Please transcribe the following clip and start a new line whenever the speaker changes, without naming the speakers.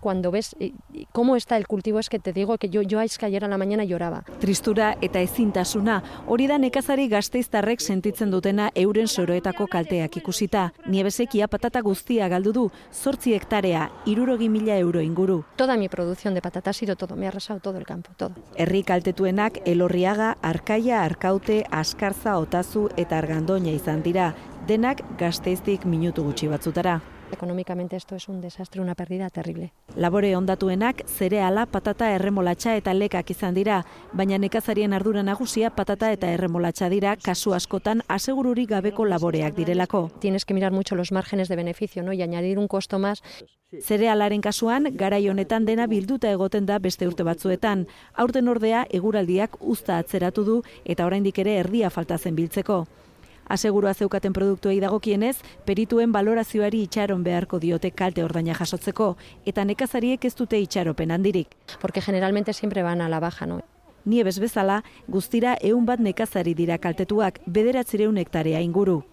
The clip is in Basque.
cuando ves cómo está el cultivo, es que te digo que yo es que ayer a la mañana lloraba.
Tristura eta ezintasuna, hori da nekazari gasteiztarrek sentitzen dutena euren soroetako kalteak ikusita. Niebesekia patata guztia galdu du, 8 hektarea, 60.000 euro inguru.
Toda mi producción de patata ha sido todo, me ha arrasado todo el campo, todo.
Herri kaltetuenak Elorriaga, Arkaia, Arkaute, Askarza, Otazu eta Argandoña izan dira, denak Gasteiztik minutu gutxi batzutara.
Económicamente esto es un desastre, una pérdida terrible.
Labore ondatuenak zereala, patata, erremolatxa eta lekak izan dira, baina nekazarien ardura nagusia patata eta erremolatxa dira, kasu askotan asegururik gabeko laboreak direlako.
Tienes que mirar mucho los márgenes de beneficio, ¿no? Y añadir un costo más.
Zerealaren kasuan, garai honetan dena bilduta egoten da beste urte batzuetan. Aurten ordea, eguraldiak uzta atzeratu du eta oraindik ere erdia falta zen biltzeko. Asegurua zeukaten produktuei dagokienez, perituen balorazioari itxaron beharko diote kalte ordaina jasotzeko, eta nekazariek ez dute itxaropen handirik.
Porque generalmente siempre van a la baja, ¿no?
Nieves bezala, guztira 100 nekazari dira kaltetuak, 900 hektarea inguru.